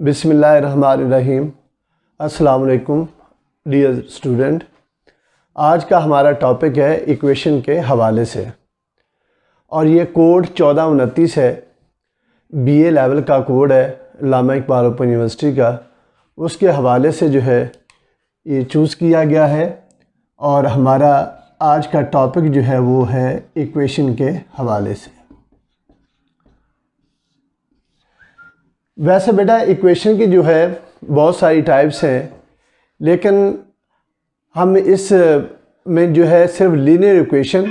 बिस्मिल्लाहिर्रहमानिर्रहीम। अस्सलाम वालेकुम डियर स्टूडेंट। आज का हमारा टॉपिक है इक्वेशन के हवाले से, और ये कोड 1429 है। बीए लेवल का कोड है अल्लामा इकबाल ओपन यूनिवर्सिटी का। उसके हवाले से जो है ये चूज़ किया गया है, और हमारा आज का टॉपिक जो है वो है इक्वेशन के हवाले से। वैसे बेटा इक्वेशन की जो है बहुत सारी टाइप्स हैं, लेकिन हम इस में जो है सिर्फ लीनियर इक्वेशन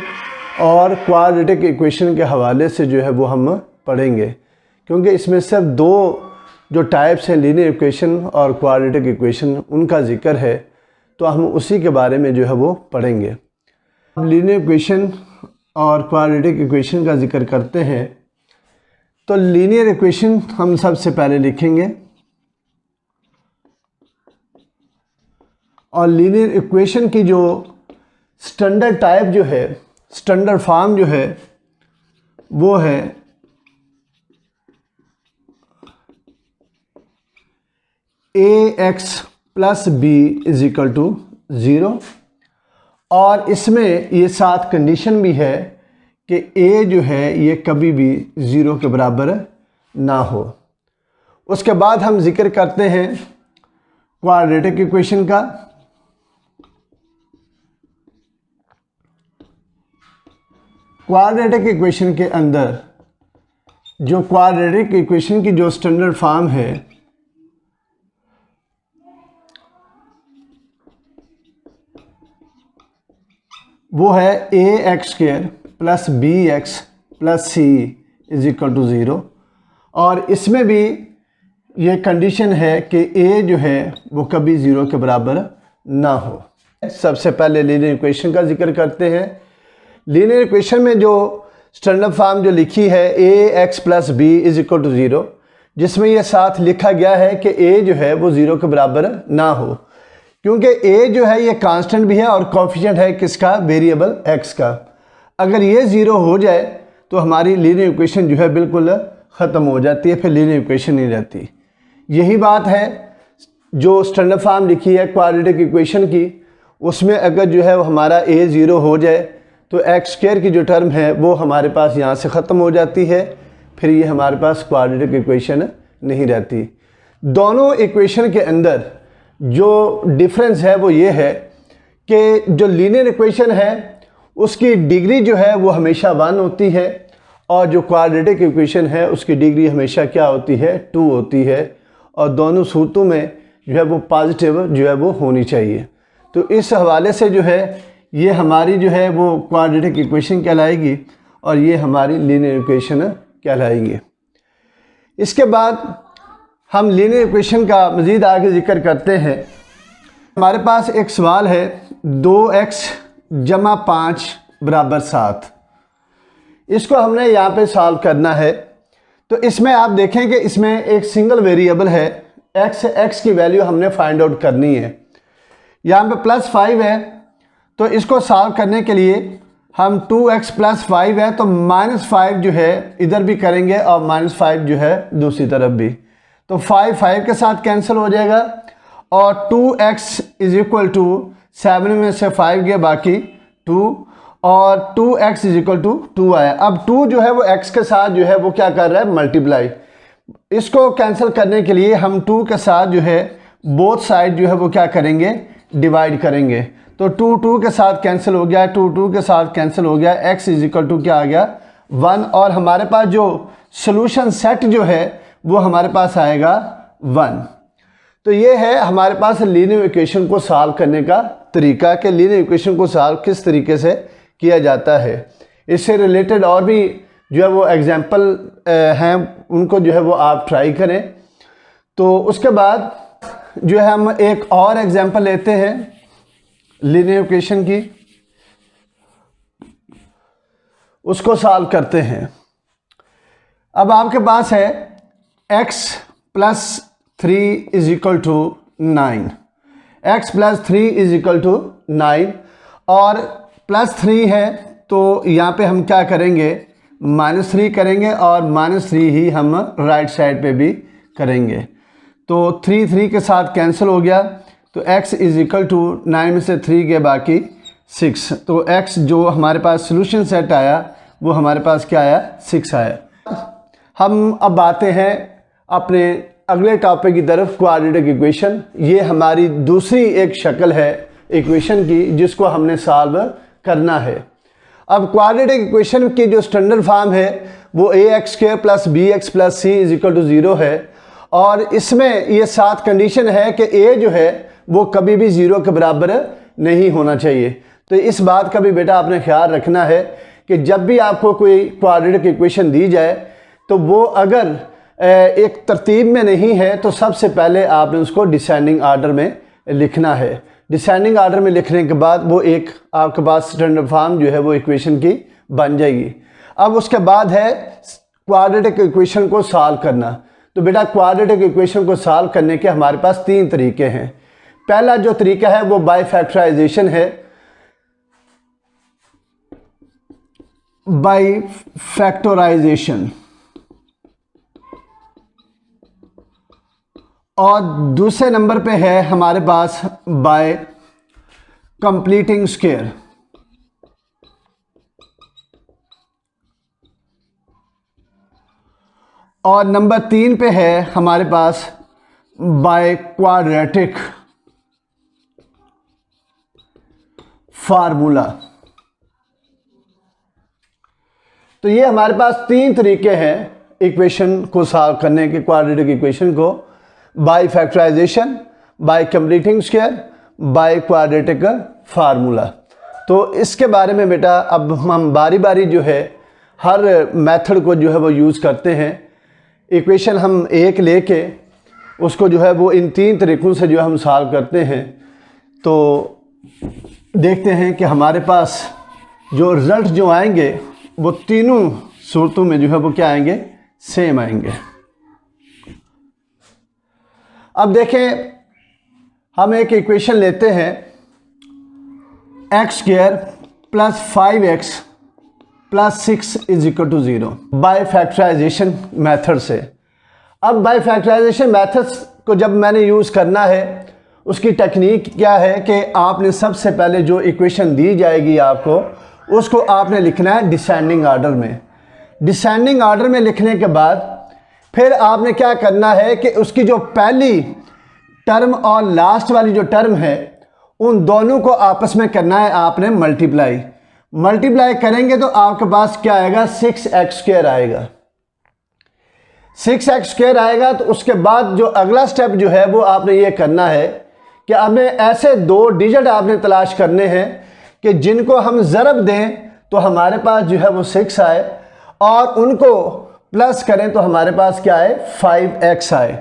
और क्वाड्रेटिक इक्वेशन के हवाले से जो है वो हम पढ़ेंगे, क्योंकि इसमें सिर्फ दो जो टाइप्स हैं लीनियर इक्वेशन और क्वाड्रेटिक इक्वेशन, उनका ज़िक्र है, तो हम उसी के बारे में जो है वो पढ़ेंगे। अब लीनियर इक्वेशन और क्वाड्रेटिक इक्वेशन का ज़िक्र करते हैं, तो लीनियर इक्वेशन हम सबसे पहले लिखेंगे, और लीनियर इक्वेशन की जो स्टैंडर्ड टाइप जो है, स्टैंडर्ड फॉर्म जो है वो है ax plus B is equal to 0, और इसमें ये साथ कंडीशन भी है कि a जो है ये कभी भी 0 के बराबर ना हो। उसके बाद हम जिक्र करते हैं क्वाड्रेटिक इक्वेशन का। क्वाड्रेटिक इक्वेशन के अंदर जो क्वाड्रेटिक इक्वेशन की जो स्टैंडर्ड फॉर्म है वो है ax square plus B X plus C is equal to 0, और इसमें भी ये कंडीशन है कि a जो है वो कभी 0 के बराबर ना हो। सबसे पहले लीनियर इक्वेशन का जिक्र करते हैं। लीनियर इक्वेशन में जो स्टैंडर्ड फॉर्म जो लिखी है ax plus B is equal to 0, जिसमें ये साथ लिखा गया है कि a जो है वो 0 के बराबर ना हो, क्योंकि a जो है ये कांस्टेंट भी है और कोफिशिएंट है किसका, वेरिएबल x का। अगर ये 0 हो जाए तो हमारी लीनियर इक्वेशन जो है बिल्कुल ख़त्म हो जाती है, फिर लीनियर इक्वेशन नहीं रहती। यही बात है जो स्टैंडर्ड फॉर्म लिखी है क्वाड्रेटिक इक्वेशन की, उसमें अगर जो है वो हमारा a 0 हो जाए तो x स्क्वायर की जो टर्म है वो हमारे पास यहाँ से ख़त्म हो जाती है, फिर ये हमारे पास क्वाड्रेटिक इक्वेशन नहीं रहती। दोनों इक्वेशन के अंदर जो डिफरेंस है वो ये है कि जो लीनियर इक्वेशन है उसकी डिग्री जो है वो हमेशा 1 होती है, और जो क्वाड्रेटिक इक्वेशन है उसकी डिग्री हमेशा क्या होती है, 2 होती है, और दोनों सूरतों में जो है वो पॉजिटिव जो है वो होनी चाहिए। तो इस हवाले से जो है ये हमारी जो है वो क्वाड्रेटिक इक्वेशन कहलाएगी, और ये हमारी लीनियर इक्वेशन कहलाएगी। इसके बाद हम लीनियर इक्वेशन का मज़ीद आगे जिक्र करते हैं। हमारे पास एक सवाल है 2x जमा 5 बराबर 7। इसको हमने यहाँ पे सॉल्व करना है। तो इसमें आप देखें कि इसमें एक सिंगल वेरिएबल है x की वैल्यू हमने फाइंड आउट करनी है। यहाँ पे प्लस 5 है, तो इसको सॉल्व करने के लिए हम 2x प्लस 5 है तो -5 जो है इधर भी करेंगे, और -5 जो है दूसरी तरफ भी, तो 5 के साथ कैंसिल हो जाएगा, और 2x इज इक्वल टू 7 में से 5 गया बाकी 2, और 2x इज इक्वल टू 2 आया। अब 2 जो है वो x के साथ जो है वो क्या कर रहा है, मल्टीप्लाई। इसको कैंसिल करने के लिए हम 2 के साथ जो है बोथ साइड जो है वो क्या करेंगे, डिवाइड करेंगे। तो 2 के साथ कैंसिल हो गया, 2 के साथ कैंसिल हो गया, x इज इक्वल टू क्या आ गया, 1, और हमारे पास जो सोल्यूशन सेट जो है वो हमारे पास आएगा 1। तो ये है हमारे पास लीनियर इक्वेशन को सॉल्व करने का तरीका, कि लीनियर इक्वेशन को सॉल्व किस तरीके से किया जाता है। इससे रिलेटेड और भी जो है वो एग्जांपल हैं, उनको जो है वो आप ट्राई करें। तो उसके बाद जो है हम एक और एग्जांपल लेते हैं लीनियर इक्वेशन की, उसको सॉल्व करते हैं। अब आपके पास है x plus 3 is equal to 9, x plus 3 is equal to 9, और प्लस 3 है तो यहाँ पे हम क्या करेंगे, -3 करेंगे, और -3 ही हम राइट साइड पे भी करेंगे। तो 3 3 के साथ कैंसिल हो गया, तो x इज़ इक्वल टू 9 में से 3 के बाकी 6, तो x जो हमारे पास सोल्यूशन सेट आया वो हमारे पास क्या आया, 6 आया। हम अब आते हैं अपने अगले टॉपिक की तरफ, क्वाड्रेटिक इक्वेशन। ये हमारी दूसरी एक शक्ल है इक्वेशन की जिसको हमने सॉल्व करना है। अब क्वाड्रेटिक इक्वेशन की जो स्टैंडर्ड फॉर्म है वो ax² + bx + c = 0 है, और इसमें ये 7 कंडीशन है कि a जो है वो कभी भी 0 के बराबर नहीं होना चाहिए। तो इस बात का भी बेटा आपने ख्याल रखना है कि जब भी आपको कोई क्वाड्रेटिक इक्वेशन दी जाए तो वो अगर एक तरतीब में नहीं है तो सबसे पहले आपने उसको डिसेंडिंग आर्डर में लिखना है। डिसेंडिंग आर्डर में लिखने के बाद वो एक आपके पास स्टैंडर्ड फॉर्म जो है वो इक्वेशन की बन जाएगी। अब उसके बाद है क्वाड्रेटिक इक्वेशन को सॉल्व करना। तो बेटा क्वाड्रेटिक इक्वेशन को सॉल्व करने के हमारे पास 3 तरीके हैं। पहला जो तरीका है वो बाय फैक्टराइजेशन है, बाय फैक्टराइजेशन, और दूसरे नंबर पे है हमारे पास बाय कंप्लीटिंग स्क्वायर। और नंबर 3 पे है हमारे पास बाय क्वाड्रेटिक फार्मूला। तो ये हमारे पास 3 तरीके हैं इक्वेशन को सॉल्व करने के, क्वाड्रेटिक इक्वेशन को, by factorization, by completing square, by quadratic formula. तो इसके बारे में बेटा अब हम बारी बारी जो है हर मेथड को जो है वो यूज़ करते हैं। इक्वेशन हम एक लेके उसको जो है वो इन 3 तरीक़ों से जो हम सॉल्व करते हैं, तो देखते हैं कि हमारे पास जो रिज़ल्ट जो आएंगे वो तीनों सूरतों में जो है वो क्या आएंगे, सेम आएंगे। अब देखें, हम एक इक्वेशन लेते हैं x² + 5x + 6 = 0 by factorization method से। अब बाय फैक्टराइजेशन मेथड्स को जब मैंने यूज़ करना है, उसकी टेक्निक क्या है कि आपने सबसे पहले जो इक्वेशन दी जाएगी आपको, उसको आपने लिखना है डिसेंडिंग आर्डर में। डिसेंडिंग आर्डर में लिखने के बाद फिर आपने क्या करना है कि उसकी जो पहली टर्म और लास्ट वाली जो टर्म है उन दोनों को आपस में करना है आपने मल्टीप्लाई। मल्टीप्लाई करेंगे तो आपके पास क्या आएगा, 6x² आएगा। 6x² आएगा। तो उसके बाद जो अगला स्टेप जो है वो आपने ये करना है कि आपने ऐसे 2 डिजिट आपने तलाश करने हैं कि जिनको हम ज़रब दें तो हमारे पास जो है वो 6 आए, और उनको प्लस करें तो हमारे पास क्या आए, 5x आए।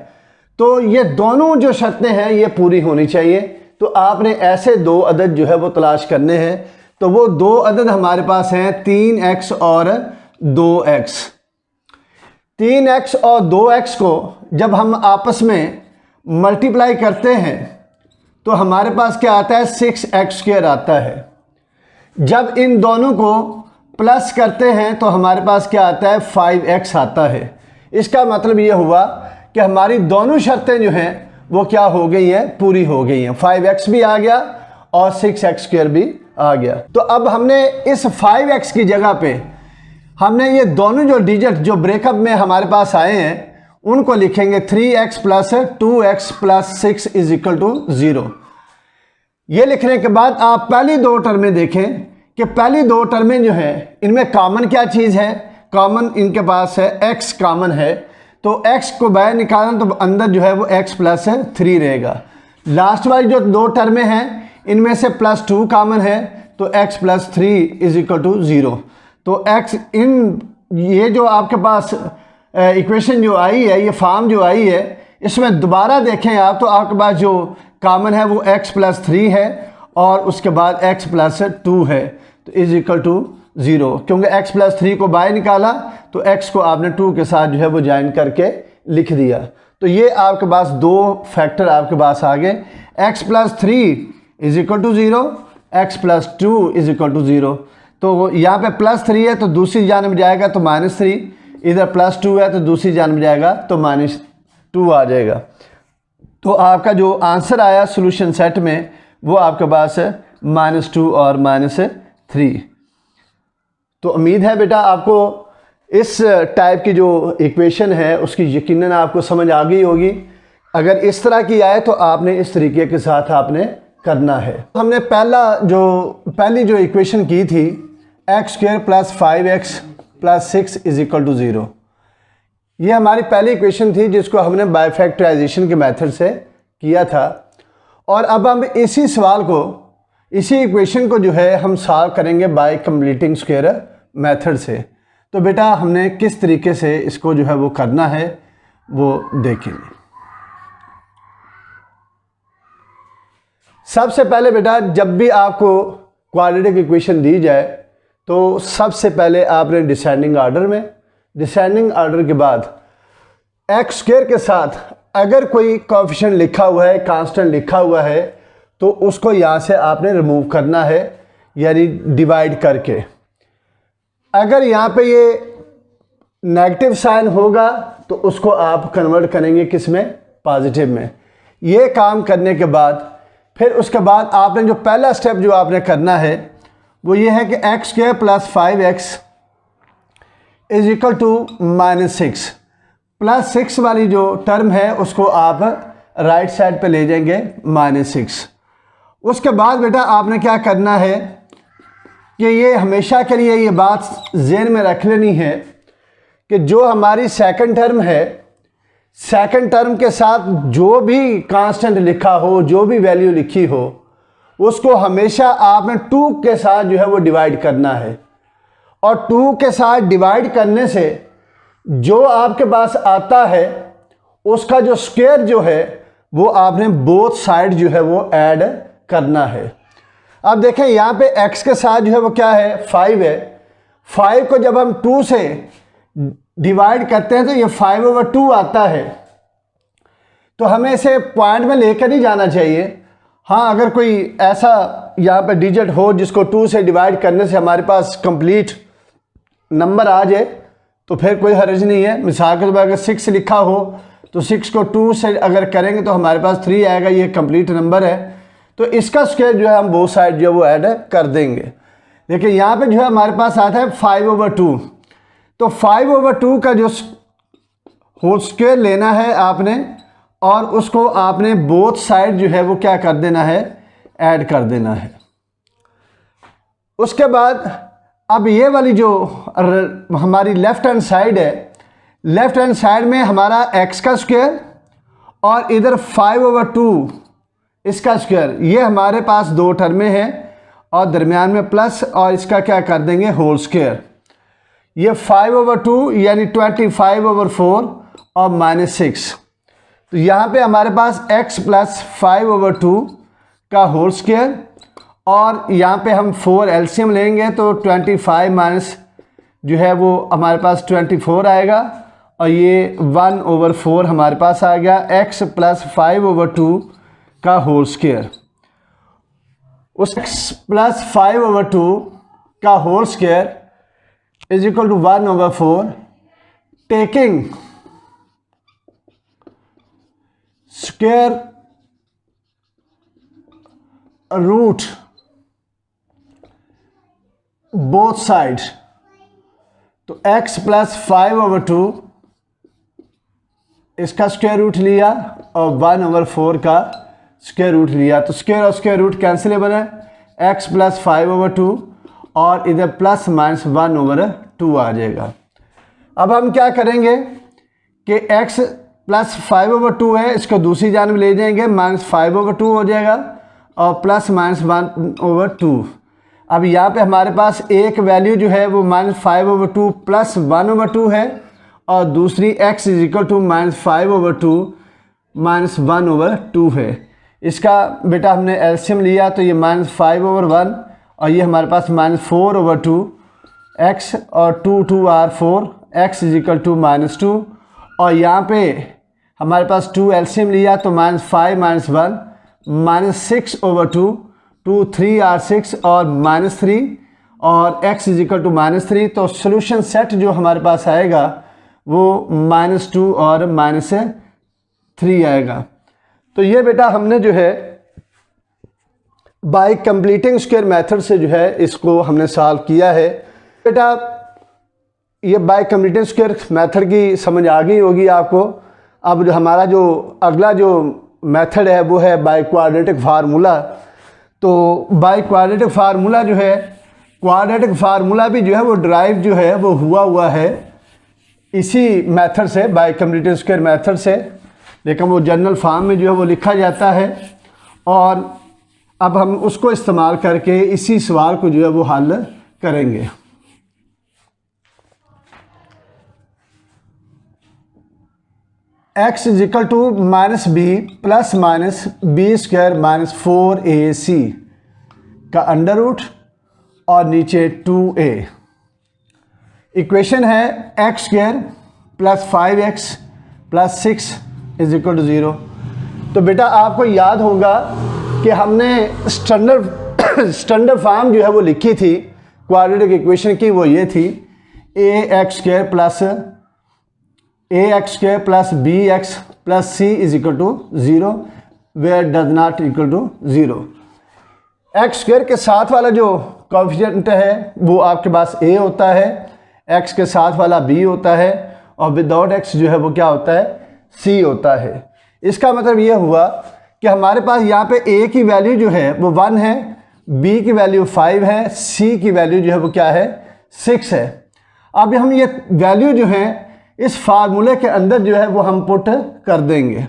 तो ये दोनों जो शर्तें हैं ये पूरी होनी चाहिए। तो आपने ऐसे 2 अदद जो है वो तलाश करने हैं। तो वो 2 अदद हमारे पास हैं 3x और 2x। 3x और 2x को जब हम आपस में मल्टीप्लाई करते हैं तो हमारे पास क्या आता है, 6x² आता है। जब इन दोनों को प्लस करते हैं तो हमारे पास क्या आता है, 5x आता है। इसका मतलब ये हुआ कि हमारी दोनों शर्तें जो हैं वो क्या हो गई हैं, पूरी हो गई हैं। 5x भी आ गया और 6x² भी आ गया। तो अब हमने इस 5x की जगह पे हमने ये दोनों जो डिजिट जो ब्रेकअप में हमारे पास आए हैं उनको लिखेंगे 3x + 2x + 6 = 0। ये लिखने के बाद आप पहली 2 टर्में देखें कि पहली 2 टर्में जो हैं इनमें कॉमन क्या चीज़ है, कॉमन इनके पास है x कॉमन है। तो x को बाहर निकालना तो अंदर जो है वो x + 3 रहेगा। लास्ट वाली जो 2 टर्में हैं इनमें से +2 कॉमन है तो x + 3 = 0। तो x इन ये जो आपके पास इक्वेशन जो आई है, ये फॉर्म जो आई है, इसमें दोबारा देखें आप तो आपके पास जो कॉमन है वो x + 3 है और उसके बाद x + 2 है, तो = 0। क्योंकि x + 3 को बाहर निकाला तो x को आपने 2 के साथ जो है वो ज्वाइन करके लिख दिया। तो ये आपके पास 2 फैक्टर आपके पास आ गए, x + 3 = 0, x + 2 = 0। तो यहाँ पे +3 है तो दूसरी जानब जाएगा तो -3, इधर +2 है तो दूसरी जानब जाएगा तो -2 आ जाएगा। तो आपका जो आंसर आया सॉल्यूशन सेट में वो आपके पास है -2 और -3। तो उम्मीद है बेटा आपको इस टाइप की जो इक्वेशन है उसकी यकीनन आपको समझ आ गई होगी। अगर इस तरह की आए तो आपने इस तरीके के साथ आपने करना है। हमने पहली जो इक्वेशन की थी x² + 5x + 6 = 0, ये हमारी पहली इक्वेशन थी जिसको हमने बाय फैक्टराइजेशन के मेथड से किया था। और अब हम इसी सवाल को, इसी इक्वेशन को जो है हम सॉल्व करेंगे बाय कंप्लीटिंग स्क्वायर मेथड से। तो बेटा हमने किस तरीके से इसको जो है वो करना है वो देखेंगे। सबसे पहले बेटा जब भी आपको क्वाड्रेटिक इक्वेशन दी जाए तो सबसे पहले आपने डिसेंडिंग ऑर्डर के बाद x² के साथ अगर कोई कोएफिशिएंट लिखा हुआ है, कांस्टेंट लिखा हुआ है, तो उसको यहाँ से आपने रिमूव करना है, यानी डिवाइड करके। अगर यहाँ पे ये नेगेटिव साइन होगा तो उसको आप कन्वर्ट करेंगे किस में, पॉजिटिव में। ये काम करने के बाद फिर उसके बाद आपने जो पहला स्टेप जो आपने करना है वो ये है कि x² + 5x = -6। +6 वाली जो टर्म है उसको आप राइट साइड पे ले जाएंगे -6। उसके बाद बेटा आपने क्या करना है कि ये हमेशा के लिए ये बात ज़हन में रख लेनी है कि जो हमारी सेकंड टर्म है, सेकंड टर्म के साथ जो भी कांस्टेंट लिखा हो, जो भी वैल्यू लिखी हो, उसको हमेशा आपने 2 के साथ जो है वो डिवाइड करना है। और 2 के साथ डिवाइड करने से जो आपके पास आता है उसका जो स्क्वायर जो है वो आपने बोथ साइड जो है वो ऐड करना है। अब देखें यहाँ पे x के साथ जो है वो क्या है, 5 है। 5 को जब हम 2 से डिवाइड करते हैं तो ये 5/2 आता है। तो हमें इसे पॉइंट में लेकर नहीं जाना चाहिए। हाँ, अगर कोई ऐसा यहाँ पे डिजिट हो जिसको 2 से डिवाइड करने से हमारे पास कंप्लीट नंबर आ जाए तो फिर कोई हर्ज नहीं है। मिसाल के तौर पर अगर 6 लिखा हो तो 6 को 2 से अगर करेंगे तो हमारे पास 3 आएगा, ये कंप्लीट नंबर है। तो इसका स्क्वायर जो है हम बोथ साइड जो है वो ऐड कर देंगे। लेकिन यहाँ पे जो है हमारे पास आता है 5/2। तो 5/2 का जो होल स्क्वायर लेना है आपने और उसको आपने बोथ साइड जो है वो क्या कर देना है, ऐड कर देना है। उसके बाद अब ये वाली जो हमारी लेफ्ट हैंड साइड है, लेफ्ट हैंड साइड में हमारा x का स्क्वायर और इधर 5/2 इसका स्क्वायर, ये हमारे पास 2 टर्में हैं और दरमियान में प्लस, और इसका क्या कर देंगे, होल स्क्वायर। ये 5/2 यानी 25/4 और -6। तो यहाँ पे हमारे पास x + 5/2 का होल स्क्वायर और यहाँ पे हम 4 एलसीएम लेंगे तो 25 माइनस जो है वो हमारे पास 24 आएगा और ये 1/4 हमारे पास आ गया। x + 5/2 का होल स्क्वायर, उस x + 5/2 का whole square = 1/4 taking square root both side. तो x + 5/2 इसका स्क्वायर रूट लिया और 1/4 का स्क्वायर रूट लिया। तो स्क्वायर और स्क्वायर रूट कैंसिलेबल है, x + 5/2 और इधर प्लस माइनस 1/2 आ जाएगा। अब हम क्या करेंगे कि x + 5/2 है, इसको दूसरी जानब ले जाएंगे, -5/2 हो जाएगा और प्लस माइनस 1/2। अब यहाँ पे हमारे पास एक वैल्यू जो है वो -5/2 + 1/2 है और दूसरी x = -5/2 -1/2 है। इसका बेटा हमने एलसीएम लिया तो ये -5/1 और ये हमारे पास -4/2, x और 2 आर 4, x = -2 और यहाँ पे हमारे पास 2 एलसीएम लिया तो -5 - 1 -6/2, 2 3 आर 6 और -3 और x = -3। तो सोल्यूशन सेट जो हमारे पास आएगा वो -2 और -3 आएगा। तो ये बेटा हमने जो है बाय कंप्लीटिंग स्क्वायर मेथड से जो है इसको हमने सॉल्व किया है। बेटा ये बाय कंप्लीटिंग स्क्वायर मेथड की समझ आ गई होगी आपको। अब हमारा जो अगला जो मेथड है वो है बाय क्वाड्रेटिक फार्मूला। तो बाय क्वाड्रेटिक फार्मूला जो है, क्वाड्रेटिक फार्मूला भी जो है वो ड्राइव जो है वो हुआ है इसी मेथड से, बाय कंप्लीटिंग स्क्वायर मेथड से, लेकिन वो जनरल फॉर्म में जो है वो लिखा जाता है। और अब हम उसको इस्तेमाल करके इसी सवाल को जो है वो हल करेंगे। x is equal to minus B plus minus B square minus 4ac का अंडर रूट और नीचे 2a। इक्वेशन है X square plus 5x plus 6 is equal to 0। तो बेटा आपको याद होगा कि हमने स्टैंडर्ड फॉर्म जो है वो लिखी थी क्वाड्रेटिक इक्वेशन की, वो ये थी ax square plus bx plus c is equal to 0 where does not equal to 0। X square के साथ वाला जो कोएफिशिएंट है वो आपके पास a होता है, x के साथ वाला b होता है और विदाउट x जो है वो क्या होता है, c होता है। इसका मतलब ये हुआ कि हमारे पास यहाँ पे a की वैल्यू जो है वो 1 है, b की वैल्यू 5 है, c की वैल्यू जो है वो क्या है, 6 है। अब हम ये वैल्यू जो है इस फार्मूले के अंदर जो है वो हम पुट कर देंगे।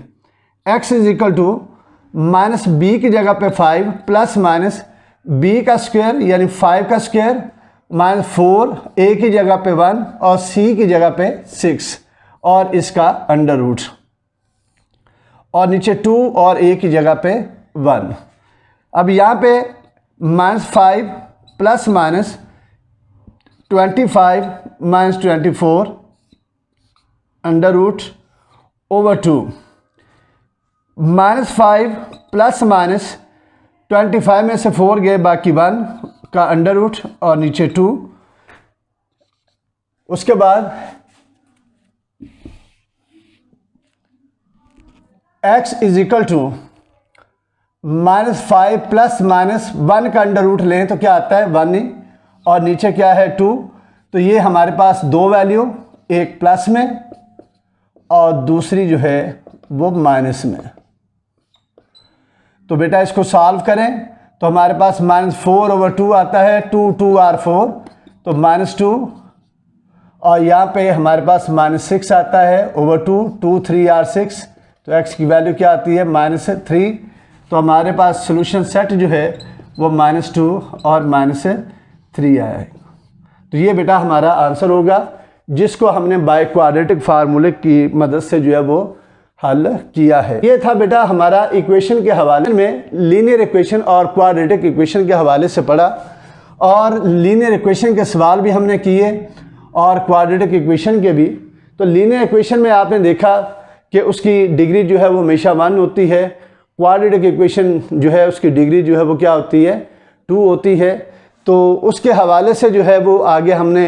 x is equal to minus B की जगह पे 5 प्लस माइनस b का स्क्वायर यानी 5 का स्क्वायर माइनस 4, a की जगह पे 1 और c की जगह पे 6 और इसका अंडर रूट और नीचे 2 और a की जगह पे 1। अब यहाँ पे minus 5 plus minus 25 minus 24 under root over 2, minus 5 plus minus 25 में से 4 गए बाकी 1 का अंडर रूट और नीचे 2। उसके बाद x is equal to minus 5 plus minus 1 का अंडर रूट लें तो क्या आता है 1 ही और नीचे क्या है 2। तो ये हमारे पास दो वैल्यू, एक प्लस में और दूसरी जो है वो माइनस में। तो बेटा इसको सॉल्व करें तो हमारे पास माइनस 4 ओवर 2 आता है, 2 2 आर 4 तो माइनस 2 और यहाँ पे हमारे पास माइनस 6 आता है ओवर 2, 2 3 आर 6 तो x की वैल्यू क्या आती है माइनस 3। तो हमारे पास सोल्यूशन सेट जो है वो माइनस 2 और माइनस 3 आया है। तो ये बेटा हमारा आंसर होगा जिसको हमने बाय क्वाड्रेटिक फार्मूले की मदद से जो है वो हल किया है। ये था बेटा हमारा इक्वेशन के हवाले में, लीनियर इक्वेशन और क्वाड्रेटिक इक्वेशन के हवाले से पढ़ा और लीनियर इक्वेशन के सवाल भी हमने किए और क्वाड्रेटिक इक्वेशन के भी। तो लीनियर इक्वेशन में आपने देखा कि उसकी डिग्री जो है वो हमेशा 1 होती है, क्वाड्रेटिक इक्वेशन जो है उसकी डिग्री जो है वो क्या होती है 2 होती है। तो उसके हवाले से जो है वो आगे हमने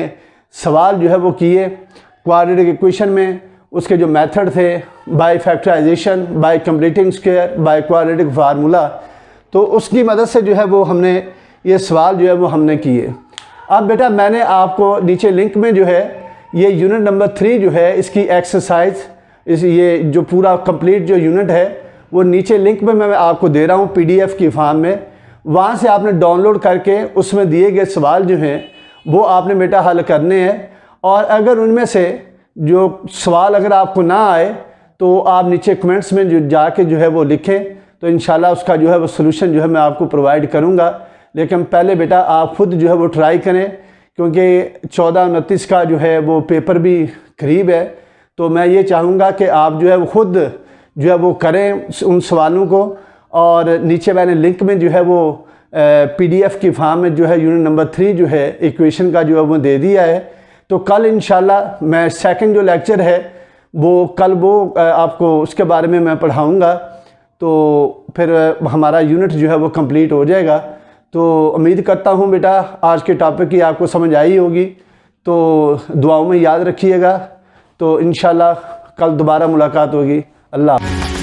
सवाल जो है वो किए क्वाड्रेटिक इक्वेशन में, उसके जो मेथड थे by factorization, by completing square, by quadratic formula, तो उसकी मदद से जो है वो हमने ये सवाल जो है वो हमने किए। अब बेटा मैंने आपको नीचे लिंक में जो है ये यूनिट नंबर 3 जो है इसकी एक्सरसाइज, इस ये जो पूरा कंप्लीट जो यूनिट है वो नीचे लिंक में मैं आपको दे रहा हूँ PDF की फॉर्म में। वहाँ से आपने डाउनलोड करके उसमें दिए गए सवाल जो हैं वो आपने बेटा हल करने हैं। और अगर उनमें से जो सवाल अगर आपको ना आए तो आप नीचे कमेंट्स में जो जाके जो है वो लिखें, तो इंशाल्लाह उसका जो है वो सोल्यूशन जो है मैं आपको प्रोवाइड करूँगा। लेकिन पहले बेटा आप खुद जो है वो ट्राई करें, क्योंकि 14-29 का जो है वो पेपर भी करीब है। तो मैं ये चाहूँगा कि आप जो है वो खुद जो है वो करें उन सवालों को। और नीचे मैंने लिंक में जो है वो PDF की फॉर्म में जो है यूनिट नंबर 3 जो है इक्वेशन का जो है वो दे दिया है। तो कल इंशाल्लाह मैं सेकंड जो लेक्चर है वो कल वो आपको उसके बारे में मैं पढ़ाऊँगा। तो फिर हमारा यूनिट जो है वो कंप्लीट हो जाएगा। तो उम्मीद करता हूँ बेटा आज के टॉपिक की आपको समझ आई होगी। तो दुआओं में याद रखिएगा। तो इंशाल्लाह कल दोबारा मुलाकात होगी। अल्लाह।